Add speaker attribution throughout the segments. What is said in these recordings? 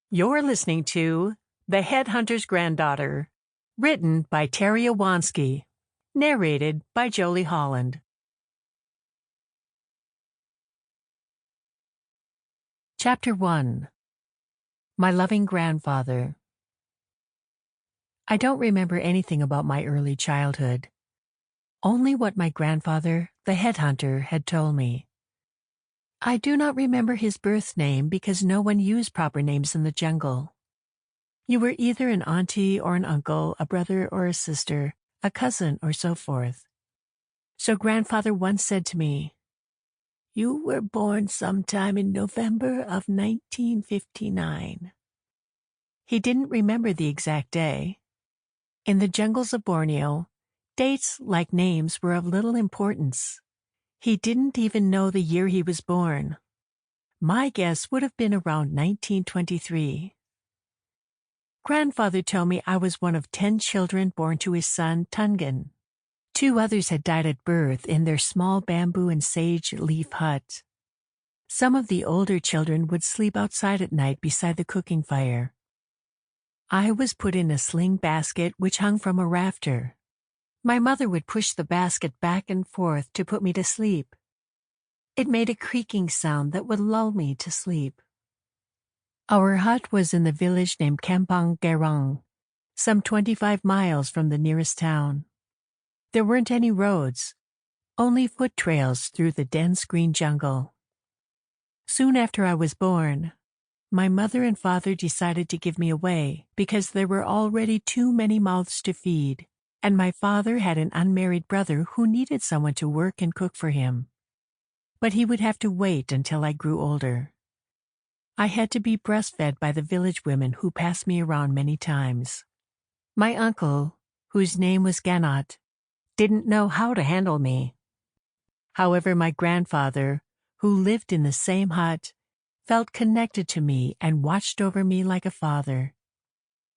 Speaker 1: You're listening to The Headhunter's Granddaughter, written by Terry Iwanski, narrated by Jolie Holland. Chapter 1. My Loving Grandfather. I don't remember anything about my early childhood, only what my grandfather, the headhunter, had told me. I do not remember his birth name because no one used proper names in the jungle. You were either an auntie or an uncle, a brother or a sister, a cousin or so forth. So grandfather once said to me, "You were born sometime in November of 1959. He didn't remember the exact day. In the jungles of Borneo, dates, like names, were of little importance. He didn't even know the year he was born. My guess would have been around 1923. Grandfather told me I was one of 10 children born to his son, Tungan. 2 others had died at birth in their small bamboo and sage leaf hut. Some of the older children would sleep outside at night beside the cooking fire. I was put in a sling basket which hung from a rafter. My mother would push the basket back and forth to put me to sleep. It made a creaking sound that would lull me to sleep. Our hut was in the village named Kampong Gerang, some 25 miles from the nearest town. There weren't any roads, only foot trails through the dense green jungle. Soon after I was born, my mother and father decided to give me away because there were already too many mouths to feed, and my father had an unmarried brother who needed someone to work and cook for him. But he would have to wait until I grew older. I had to be breastfed by the village women who passed me around many times. My uncle, whose name was Ganot, didn't know how to handle me. However, my grandfather, who lived in the same hut, felt connected to me and watched over me like a father.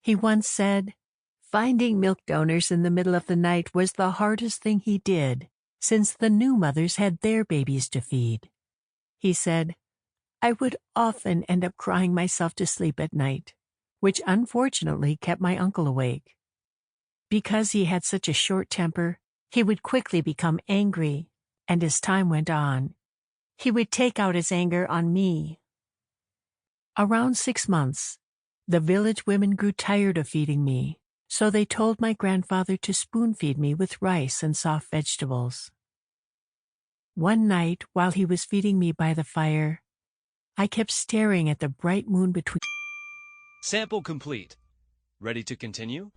Speaker 1: He once said, finding milk donors in the middle of the night was the hardest thing he did, since the new mothers had their babies to feed. He said, I would often end up crying myself to sleep at night, which unfortunately kept my uncle awake. Because he had such a short temper, he would quickly become angry, and as time went on, he would take out his anger on me. Around 6 months, the village women grew tired of feeding me, so they told my grandfather to spoon-feed me with rice and soft vegetables. One night, while he was feeding me by the fire, I kept staring at the bright moon between.
Speaker 2: Sample complete. Ready to continue?